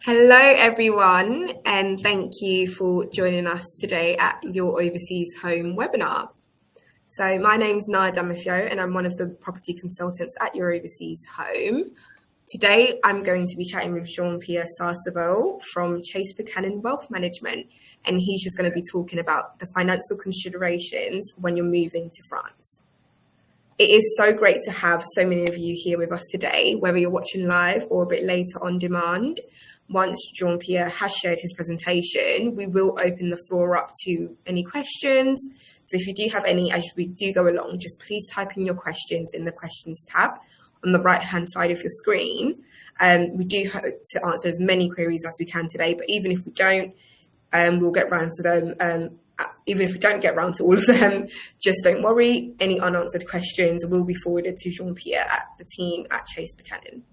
Hello, everyone, and thank you for joining us today at Your Overseas Home webinar. So my name's Naya Damafio, and I'm one of the property consultants at Your Overseas Home. Today, I'm going to be chatting with Jean-Pierre Carcabal from Chase Buchanan Wealth Management, and he's just going to be talking about the financial considerations when you're moving to France. It is so great to have so many of you here with us today, whether you're watching live or a bit later on demand. Once Jean-Pierre has shared his presentation, we will open the floor up to any questions. So if you do have any as we do go along, just please type in your questions in the questions tab on the right-hand side of your screen. We do hope to answer as many queries as we can today, but even if we don't, we'll get round to them. Even if we don't get round to all of them, just don't worry. Any unanswered questions will be forwarded to Jean-Pierre at the team at Chase Buchanan.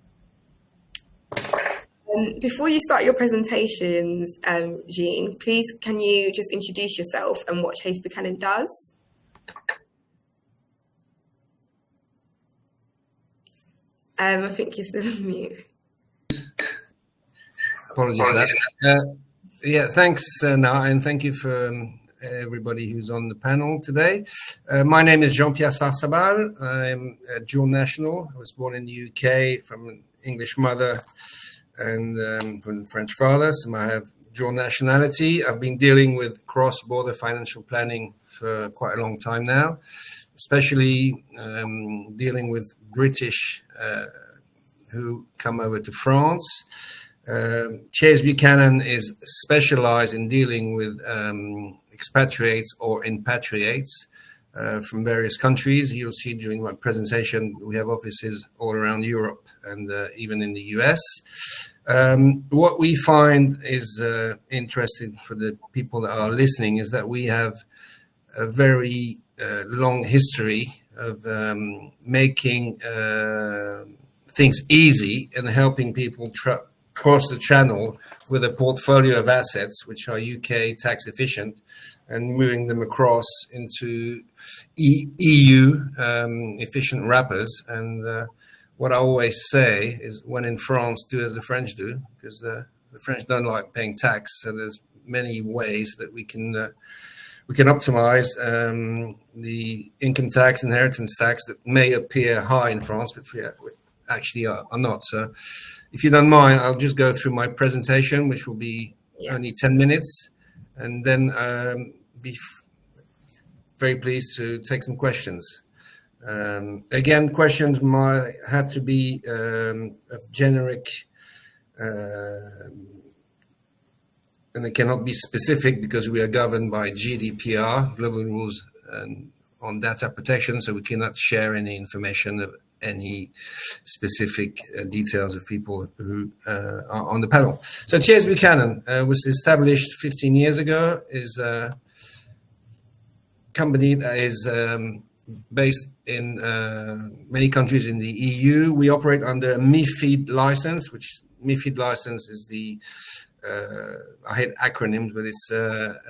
Before you start your presentations, Jean, please can you just introduce yourself and what Chase Buchanan does? I think you're still on mute. Apologies for that. Thanks, Naya, and thank you for everybody who's on the panel today. My name is Jean-Pierre Carcabal. I'm a dual national. I was born in the UK from an English mother and from a French father, so I have dual nationality. I've been dealing with cross-border financial planning for quite a long time now, especially dealing with British who come over to France. Chase Buchanan is specialized in dealing with expatriates or impatriates from various countries. You'll see during my presentation, we have offices all around Europe and even in the US. What we find is interesting for the people that are listening is that we have a very long history of making things easy and helping people cross the channel with a portfolio of assets which are UK tax efficient and moving them across into EU efficient wrappers. And what I always say is when in France, do as the French do, because the French don't like paying tax. So there's many ways that we can optimize the income tax, inheritance tax that may appear high in France, but actually are not. So if you don't mind, I'll just go through my presentation, which will be only 10 minutes, and then be very pleased to take some questions. Again, questions might have to be generic, and they cannot be specific because we are governed by GDPR, global rules on data protection, so we cannot share any information of any specific details of people who are on the panel. So Chase Buchanan was established 15 years ago, is a company that is based in many countries in the EU. We operate under a MiFID license, which MiFID license is the, I hate acronyms, but it's a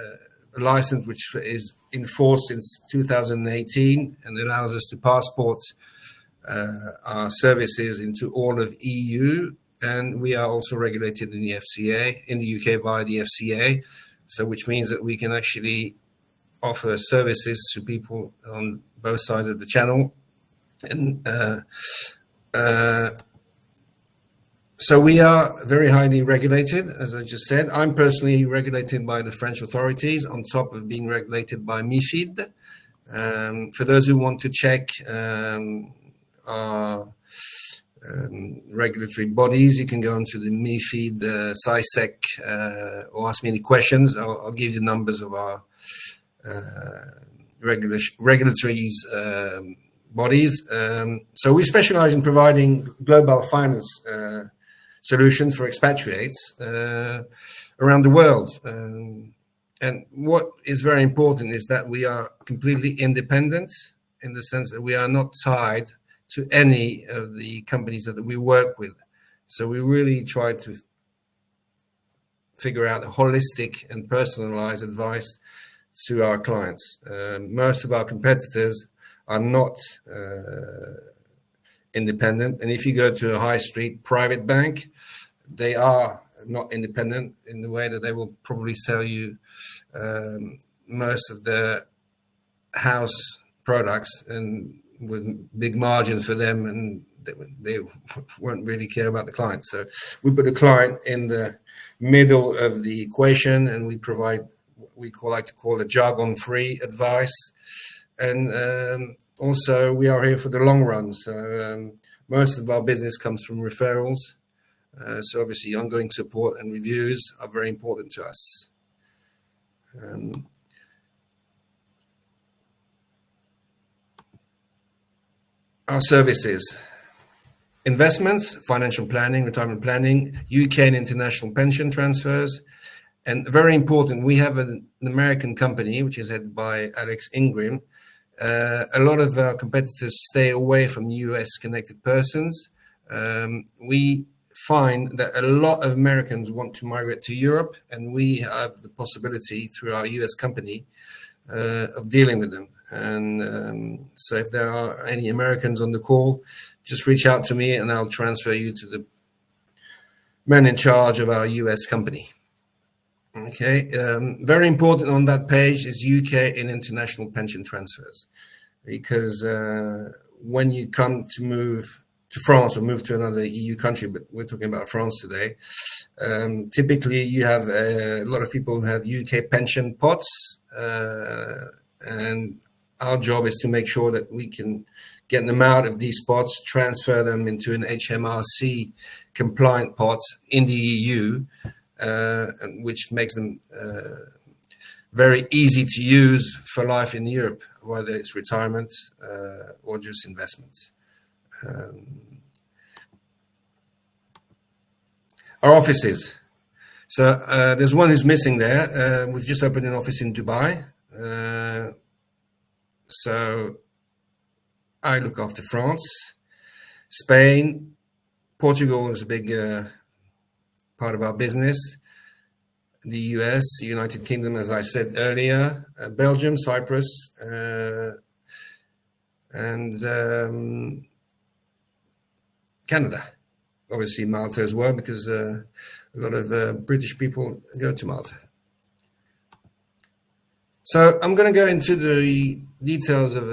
license which is in force since 2018 and allows us to passport our services into all of EU, and we are also regulated in the FCA in the UK via the FCA, so which means that we can actually offer services to people on both sides of the channel. And so we are very highly regulated, as I just said. I'm personally regulated by the French authorities on top of being regulated by MiFID. For those who want to check our regulatory bodies, you can go onto the MiFID SciSec or ask me any questions. I'll give you numbers of our regulatory bodies. So we specialize in providing global finance solutions for expatriates around the world. And what is very important is that we are completely independent in the sense that we are not tied to any of the companies that we work with. So we really try to figure out a holistic and personalized advice to our clients. Most of our competitors are not independent. And if you go to a high street private bank, they are not independent in the way that they will probably sell you most of the house products, and with big margins for them, and they won't really care about the client. So we put the client in the middle of the equation, and we provide what we like to call a jargon-free advice. And also, we are here for the long run. So most of our business comes from referrals. So obviously, ongoing support and reviews are very important to us. Our services: investments, financial planning, retirement planning, UK and international pension transfers. And very important, we have an American company, which is headed by Alex Ingram. A lot of our competitors stay away from US connected persons. We find that a lot of Americans want to migrate to Europe, and we have the possibility through our US company of dealing with them. And so if there are any Americans on the call, just reach out to me and I'll transfer you to the man in charge of our US company. Okay, very important on that page is UK and international pension transfers, because when you come to move to France or move to another EU country, but we're talking about France today, typically you have a lot of people who have UK pension pots, and our job is to make sure that we can get them out of these pots, transfer them into an HMRC compliant pot in the EU, which makes them very easy to use for life in Europe, whether it's retirement or just investments. Our offices. So there's one who's missing there. We've just opened an office in Dubai. So I look after France, Spain, Portugal is a big part of our business. The US, the United Kingdom, as I said earlier, Belgium, Cyprus, and Canada. Obviously Malta as well, because a lot of British people go to Malta. So I'm going to go into the details of,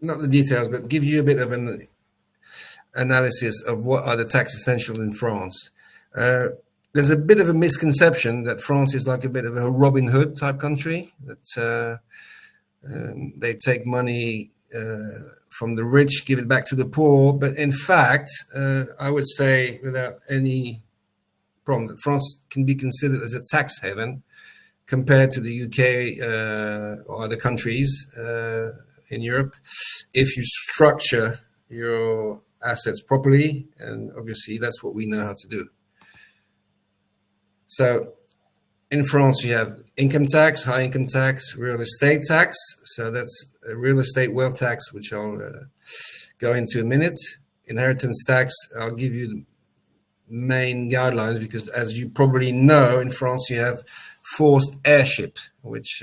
not the details, but give you a bit of an analysis of what are the tax essentials in France. There's a bit of a misconception that France is like a bit of a Robin Hood type country, that they take money from the rich, give it back to the poor. But in fact, I would say without any problem that France can be considered as a tax haven compared to the UK or other countries in Europe, if you structure your assets properly, and obviously that's what we know how to do. So in France, you have income tax, high income tax, real estate tax. So that's a real estate wealth tax, which I'll go into in a minute. Inheritance tax, I'll give you the main guidelines, because as you probably know, in France, you have forced heirship, which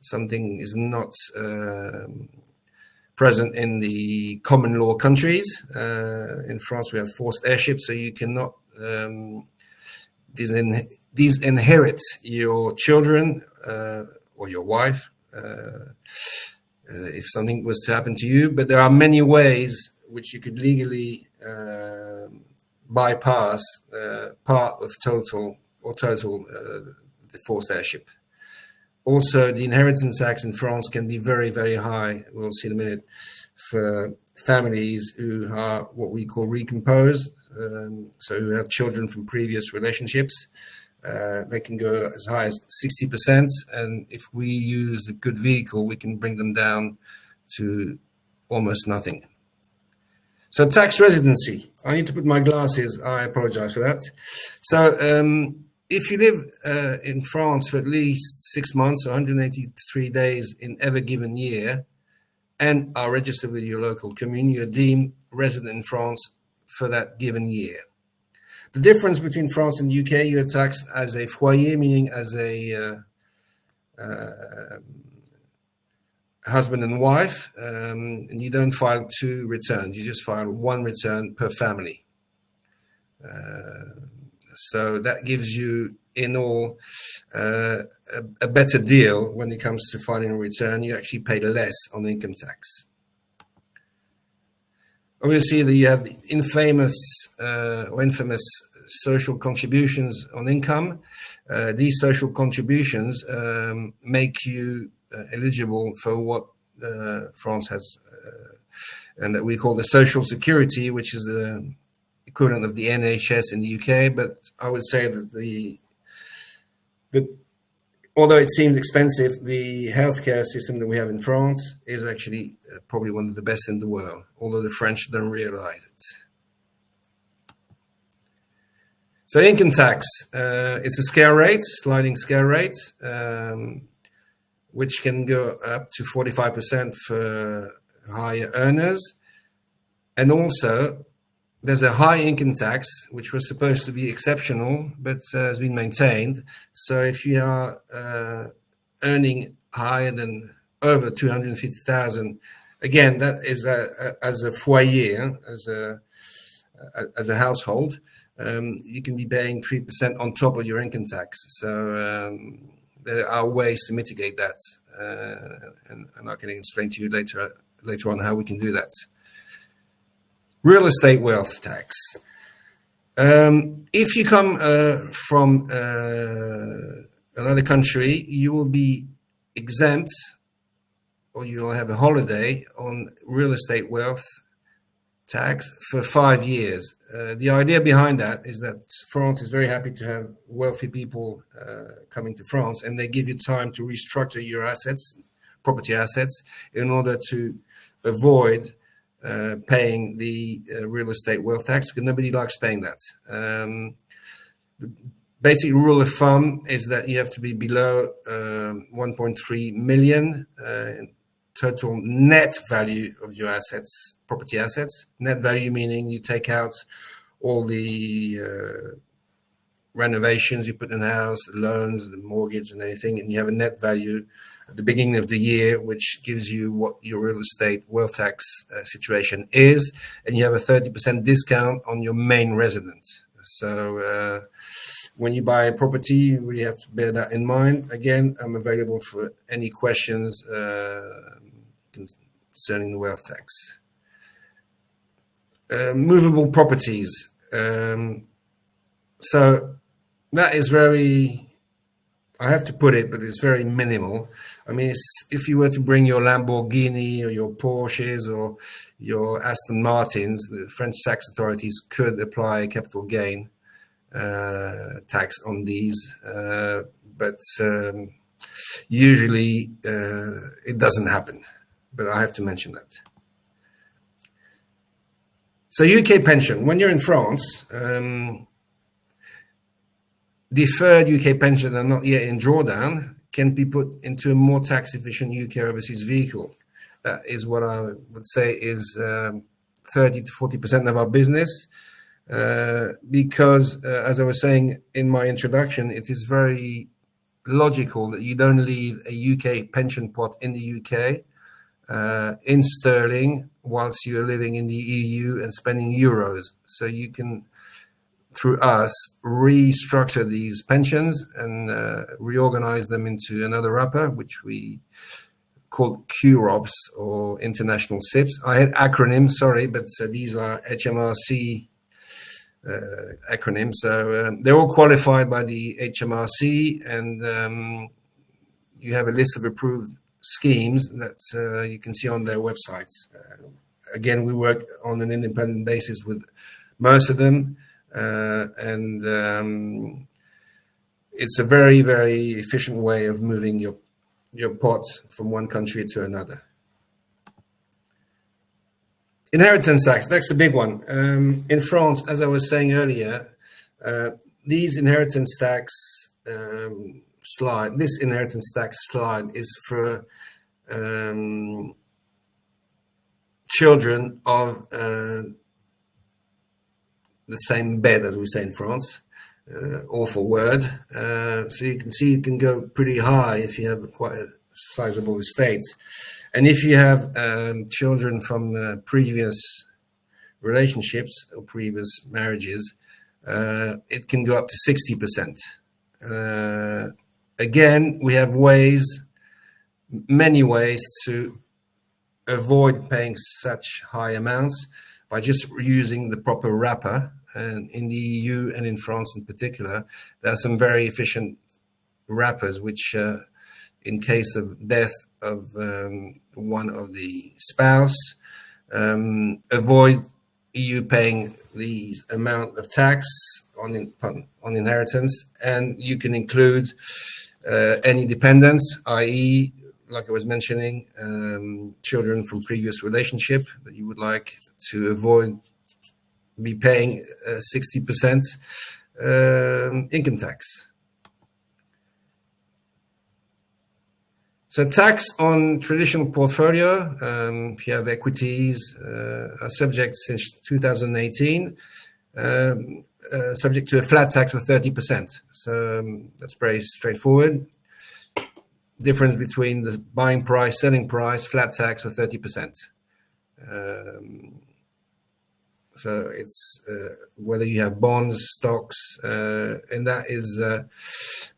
something is not present in the common law countries. In France, we have forced heirship, so you cannot disinherit your children or your wife if something was to happen to you. But there are many ways which you could legally bypass part of total the forced heirship. Also, the inheritance tax in France can be very, very high. We'll see in a minute, for families who are what we call recomposed, so who have children from previous relationships. They can go as high as 60%, and if we use a good vehicle, we can bring them down to almost nothing. So tax residency. I need to put my glasses. I apologize for that. So if you live in France for at least 6 months, 183 days in every given year, and are registered with your local commune, you're deemed resident in France for that given year. The difference between France and the UK, you're taxed as a foyer, meaning as a husband and wife, and you don't file 2 returns. You just file 1 return per family. So that gives you, in all, a better deal when it comes to finding a return. You actually pay less on income tax. Obviously, you have the infamous social contributions on income. These social contributions make you eligible for what France has, and that we call the social security, which is the equivalent of the NHS in the UK. But I would say that although it seems expensive, the healthcare system that we have in France is actually probably one of the best in the world, although the French don't realize it. So income tax, it's a scale rate, sliding scale rate, which can go up to 45% for higher earners. And also, there's a high income tax, which was supposed to be exceptional, but has been maintained. So if you are earning higher than over 250,000, again, that is as a foyer, as a household, you can be paying 3% on top of your income tax. So there are ways to mitigate that, and I can explain to you later on how we can do that. Real estate wealth tax. If you come from another country, you will be exempt, or you will have a holiday on real estate wealth tax for 5 years. The idea behind that is that France is very happy to have wealthy people coming to France, and they give you time to restructure your assets, property assets, in order to avoid paying the real estate wealth tax, because nobody likes paying that. The basic rule of thumb is that you have to be below 1.3 million in total net value of your assets, property assets. Net value meaning you take out all the renovations you put in the house, loans, the mortgage and anything, and you have a net value at the beginning of the year, which gives you what your real estate wealth tax situation is, and you have a 30% discount on your main residence. So when you buy a property, you really have to bear that in mind. Again, I'm available for any questions concerning the wealth tax. Movable properties. So that is very, I have to put it, but it's very minimal. I mean, if you were to bring your Lamborghini or your Porsches or your Aston Martins, the French tax authorities could apply a capital gain tax on these, but usually it doesn't happen. But I have to mention that. So UK pension, when you're in France, deferred UK pension are not yet in drawdown, can be put into a more tax efficient UK overseas vehicle. That is what I would say is 30 to 40% of our business, because as I was saying in my introduction, it is very logical that you don't leave a UK pension pot in the UK in sterling whilst you're living in the EU and spending euros. So you can, through us, restructure these pensions and reorganize them into another wrapper, which we call QROPs or international SIPs. I had acronyms, sorry, but these are HMRC acronyms. So they're all qualified by the HMRC, and you have a list of approved schemes that you can see on their websites. Again, we work on an independent basis with most of them. And it's a very, very efficient way of moving your pot from one country to another. Inheritance tax, that's the big one. In France, as I was saying earlier, this inheritance tax slide is for children of the same bed, as we say in France. Awful word. So you can see it can go pretty high if you have quite a sizable estate. And if you have children from previous relationships or previous marriages, it can go up to 60%. Again, we have many ways to avoid paying such high amounts by just using the proper wrapper. And in the EU and in France in particular, there are some very efficient wrappers which, in case of death of one of the spouse, avoid you paying these amount of tax on inheritance, and you can include any dependents, i.e., like I was mentioning, children from previous relationship that you would like to avoid be paying 60% income tax. So tax on traditional portfolio, if you have equities, are subject since 2018, subject to a flat tax of 30%. So that's very straightforward. Difference between the buying price, selling price, flat tax of 30%. So it's whether you have bonds, stocks, and that is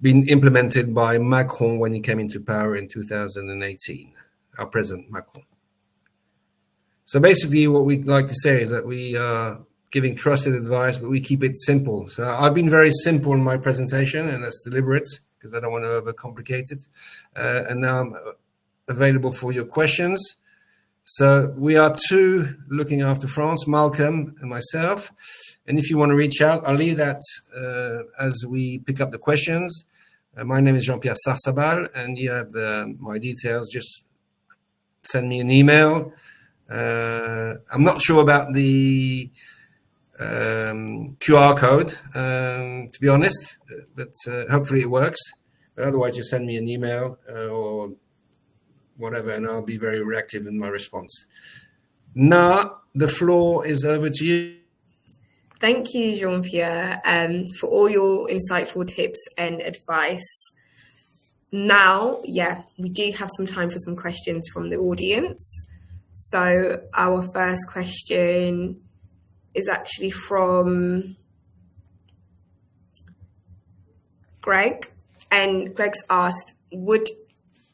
been implemented by Macron when he came into power in 2018, our President Macron. So basically what we like to say is that we are giving trusted advice, but we keep it simple. So I've been very simple in my presentation, and that's deliberate because I don't want to overcomplicate it. And now I'm available for your questions. So we are two looking after France, Malcolm and myself. And if you want to reach out, I'll leave that as we pick up the questions. My name is Jean-Pierre Carcabal, and you have my details. Just send me an email. I'm not sure about the QR code, to be honest, but hopefully it works. But otherwise, just send me an email or whatever, and I'll be very reactive in my response. Now, the floor is over to you. Thank you, Jean-Pierre, for all your insightful tips and advice. Now, we do have some time for some questions from the audience. So our first question is actually from Greg. And Greg's asked, would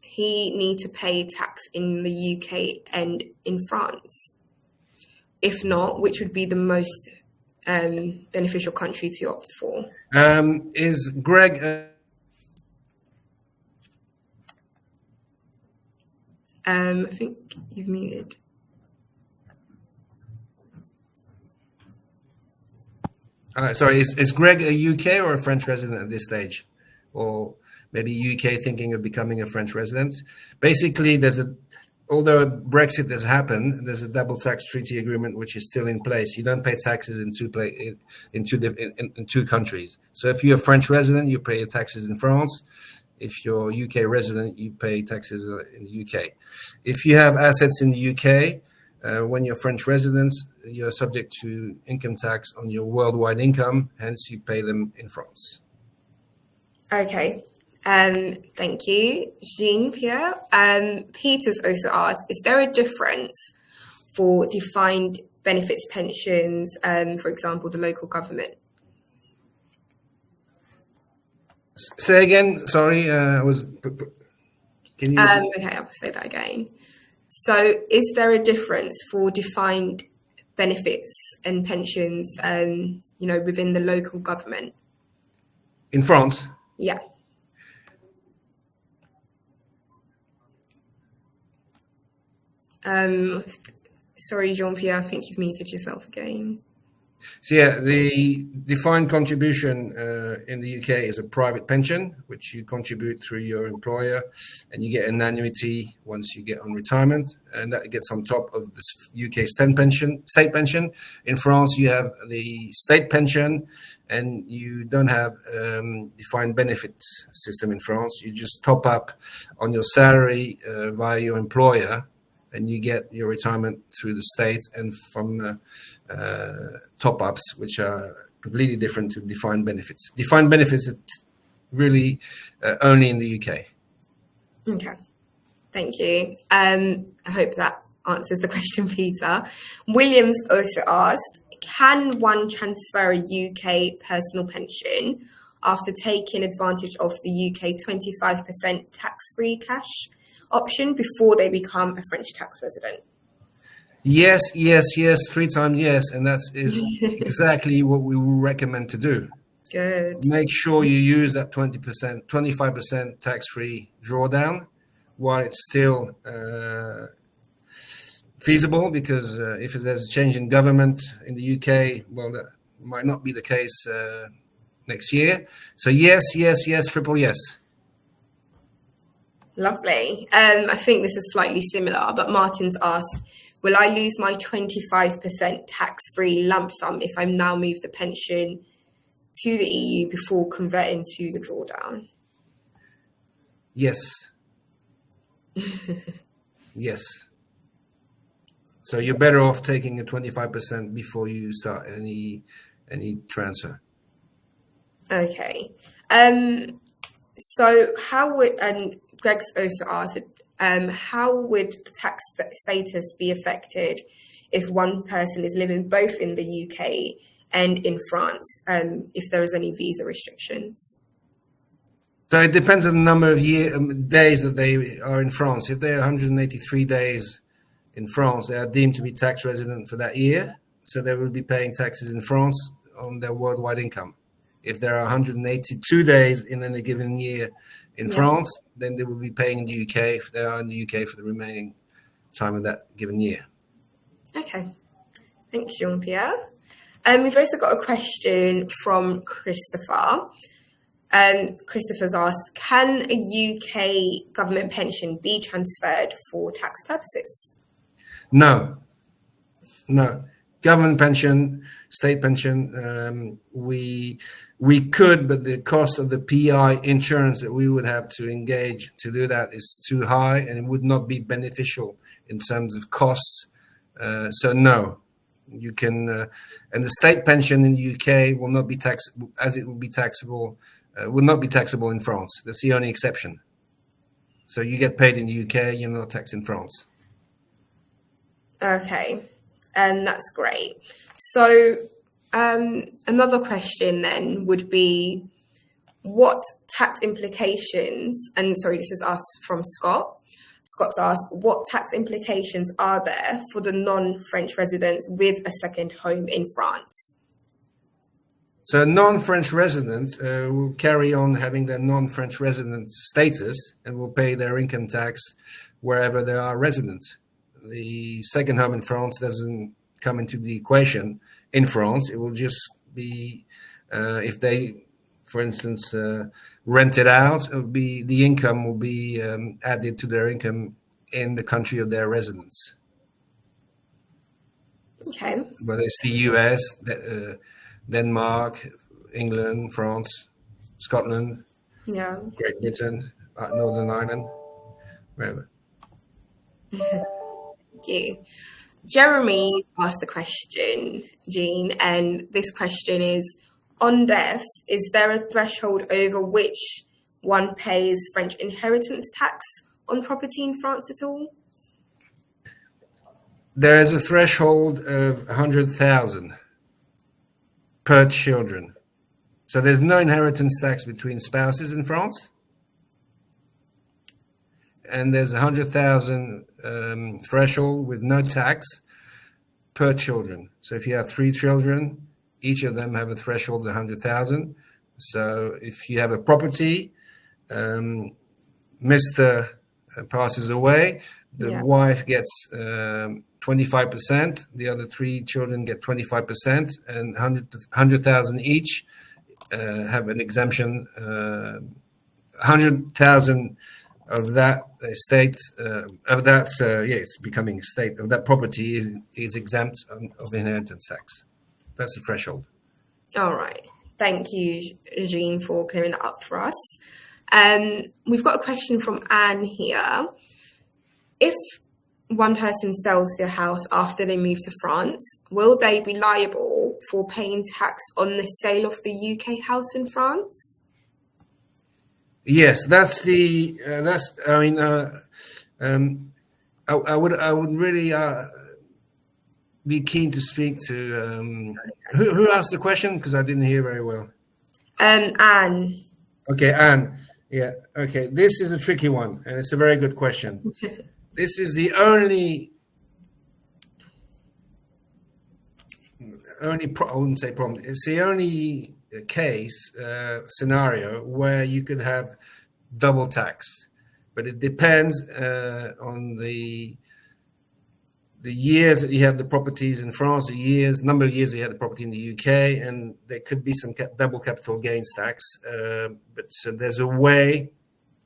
he need to pay tax in the UK and in France? If not, which would be the most beneficial country to opt for? Is Greg... I think you've muted. Sorry, is Greg a UK or a French resident at this stage? Or maybe UK thinking of becoming a French resident? Basically, although Brexit has happened, there's a double tax treaty agreement which is still in place. You don't pay taxes in two countries. So if you're a French resident, you pay your taxes in France. If you're a UK resident, you pay taxes in the UK. If you have assets in the UK, when you're French residents, you're subject to income tax on your worldwide income, hence you pay them in France. Okay, thank you, Jean-Pierre. Peter's also asked, is there a difference for defined benefits pensions, for example, the local government? Say again, sorry, can you... Okay, I'll say that again. So is there a difference for defined benefits and pensions, within the local government? In France? Yeah. Sorry, Jean-Pierre, I think you've muted yourself again. So the defined contribution in the UK is a private pension, which you contribute through your employer, and you get an annuity once you get on retirement, and that gets on top of the UK state pension. In France, you have the state pension, and you don't have defined benefits system in France. You just top up on your salary via your employer, and you get your retirement through the state and from top-ups, which are completely different to defined benefits. Defined benefits are really only in the UK. Okay, thank you. I hope that answers the question, Peter. Williams also asked, can one transfer a UK personal pension after taking advantage of the UK 25% tax-free cash option before they become a French tax resident? Yes, yes, yes, 3 times yes, and that is exactly what we will recommend to do. Good. Make sure you use that 20%, 25% tax-free drawdown while it's still feasible, because if there's a change in government in the UK, well, that might not be the case next year. So yes, yes, yes, triple yes. Lovely. I think this is slightly similar, but Martin's asked, will I lose my 25% tax-free lump sum if I now move the pension to the EU before converting to the drawdown? Yes. Yes. So you're better off taking a 25% before you start any transfer. Okay. So how would, and Greg's also asked, how would the tax status be affected if one person is living both in the UK and in France, if there is any visa restrictions? So it depends on the number of days that they are in France. If they're 183 days in France, they are deemed to be tax resident for that year. So they will be paying taxes in France on their worldwide income. If there are 182 days in any given year in France, then they will be paying in the UK if they are in the UK for the remaining time of that given year. Okay. Thanks, Jean-Pierre. We've also got a question from Christopher. Christopher's asked, can a UK government pension be transferred for tax purposes? No. Government pension, state pension, we could, but the cost of the PI insurance that we would have to engage to do that is too high, and it would not be beneficial in terms of costs. So no, you can, and the state pension in the UK will not be taxable, as it will be taxable, will not be taxable in France. That's the only exception. So you get paid in the UK, you're not taxed in France. Okay, that's great. So another question then would be, what tax implications, and sorry, this is asked from Scott. Scott's asked, what tax implications are there for the non-French residents with a second home in France? So non-French residents will carry on having their non-French resident status and will pay their income tax wherever they are resident. The second home in France doesn't come into the equation in France. It will just be if they, for instance, rent it out, the income will be added to their income in the country of their residence. Okay. Whether it's the US, Denmark, England, France, Scotland, Great Britain, Northern Ireland, wherever. Thank you. Jeremy asked the question, Jean, and this question is, on death, is there a threshold over which one pays French inheritance tax on property in France at all? There is a threshold of 100,000 per children. So there's no inheritance tax between spouses in France. And there's 100,000 threshold with no tax per children. So if you have 3 children, each of them have a threshold of 100,000. So if you have a property, Mr. passes away, the wife gets 25%, the other 3 children get 25%, and 100,000 each have an exemption. 100,000 of that estate, it's becoming estate, of that property is exempt of inheritance tax. That's the threshold. All right. Thank you, Jean, for clearing that up for us. We've got a question from Anne here. If one person sells their house after they move to France, will they be liable for paying tax on the sale of the UK house in France? Yes, I would really be keen to speak to who asked the question, because I didn't hear very well. Anne. Okay, Anne. Yeah. Okay. This is a tricky one, and it's a very good question. This is the only I wouldn't say problem. It's the only case scenario where you could have double tax, but it depends on the years that you have the properties in France, the number of years you had the property in the UK, and there could be some double capital gains tax. But so there's a way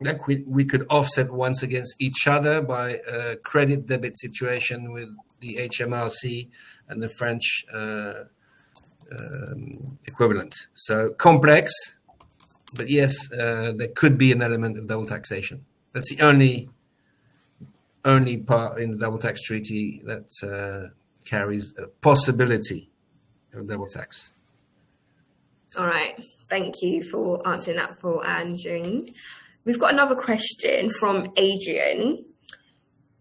that we could offset once against each other by a credit debit situation with the HMRC and the French equivalent. So complex, but yes, there could be an element of double taxation. That's the only part in the double tax treaty that carries a possibility of double tax. All right. Thank you for answering that for Anne, Jean. We've got another question from Adrian.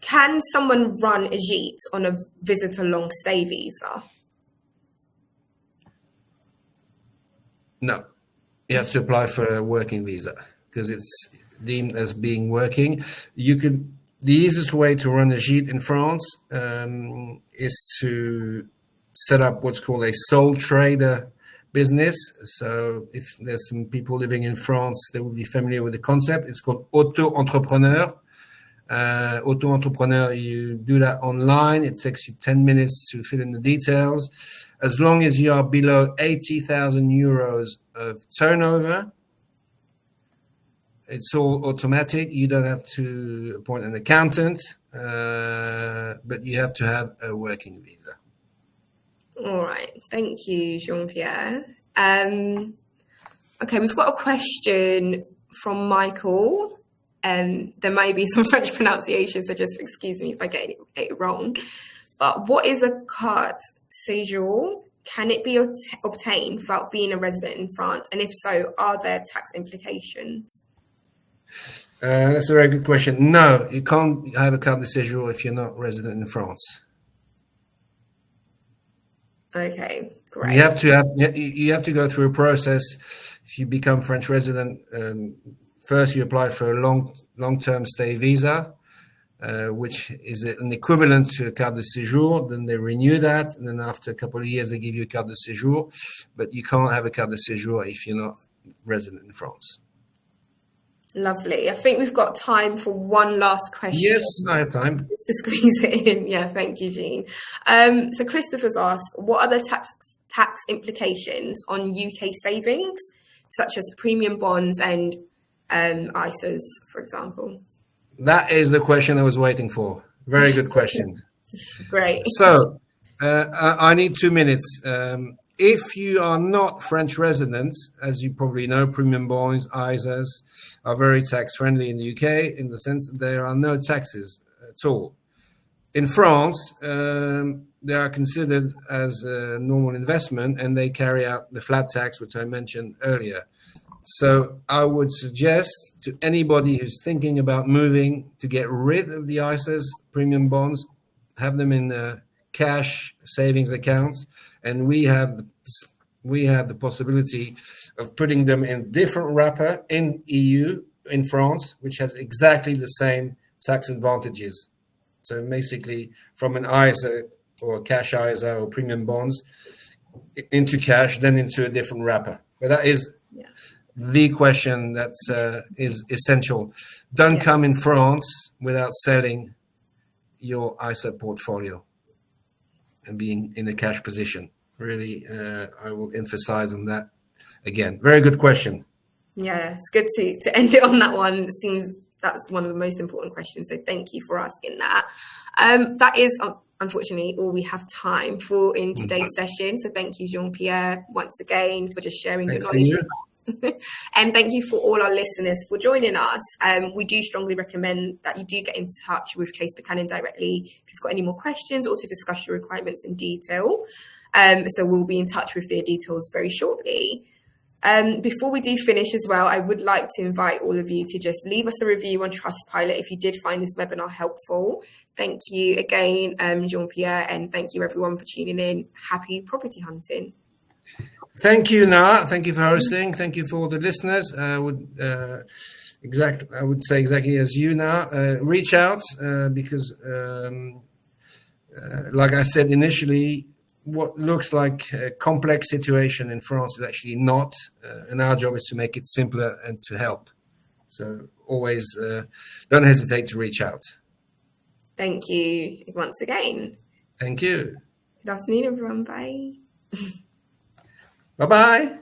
Can someone run a JIT on a visitor long stay visa? No, you have to apply for a working visa because it's deemed as being working. The easiest way to run a JIT in France is to set up what's called a sole trader business. So if there's some people living in France, they will be familiar with the concept. It's called auto-entrepreneur. Auto-entrepreneur, you do that online. It takes you 10 minutes to fill in the details. As long as you are below 80,000 euros of turnover, it's all automatic. You don't have to appoint an accountant, but you have to have a working visa. All right. Thank you, Jean-Pierre. Okay, we've got a question from Michael. There may be some French pronunciation, so just excuse me if I get it wrong. But what is a carte séjour? Can it be obtained without being a resident in France? And if so, are there tax implications? That's a very good question. No, you can't have a carte de séjour if you're not resident in France. Okay, great. You have to go through a process. If you become French resident, first you apply for a long-term stay visa, which is an equivalent to a carte de séjour. Then they renew that, and then after a couple of years they give you a carte de séjour. But you can't have a carte de séjour if you're not resident in France. Lovely. I think we've got time for one last question. Yes, I have time. Just to squeeze it in. Yeah, thank you, Jean. So Christopher's asked, what are the tax implications on UK savings, such as premium bonds and ISAs, for example? That is the question I was waiting for. Very good question. Great. So I need 2 minutes. If you are not French resident, as you probably know, premium bonds, ISAs are very tax friendly in the UK in the sense that there are no taxes at all. In France, they are considered as a normal investment and they carry out the flat tax, which I mentioned earlier. So I would suggest to anybody who's thinking about moving to get rid of the ISAs, premium bonds, have them in cash savings accounts, and we have the possibility of putting them in different wrapper in EU, in France, which has exactly the same tax advantages. So basically from an ISA or a cash ISA or premium bonds into cash, then into a different wrapper. But that is the question that is essential. Don't come in France without selling your ISA portfolio and being in a cash position. Really, I will emphasize on that again. Very good question. Yeah, it's good to end it on that one. It seems that's one of the most important questions. So thank you for asking that. That is unfortunately all we have time for in today's session. So thank you, Jean-Pierre, once again for just sharing your knowledge. And thank you for all our listeners for joining us. We do strongly recommend that you do get in touch with Chase Buchanan directly if you've got any more questions or to discuss your requirements in detail. So we'll be in touch with their details very shortly. Before we do finish as well, I would like to invite all of you to just leave us a review on Trustpilot if you did find this webinar helpful. Thank you again, Jean-Pierre, and thank you everyone for tuning in. Happy property hunting. Thank you, Na. Thank you for hosting. Thank you for all the listeners. I would say exactly as you, Na. Reach out because, like I said initially, what looks like a complex situation in France is actually not, and our job is to make it simpler and to help. So always don't hesitate to reach out. Thank you once again. Thank you. Good afternoon, everyone. Bye. Bye-bye.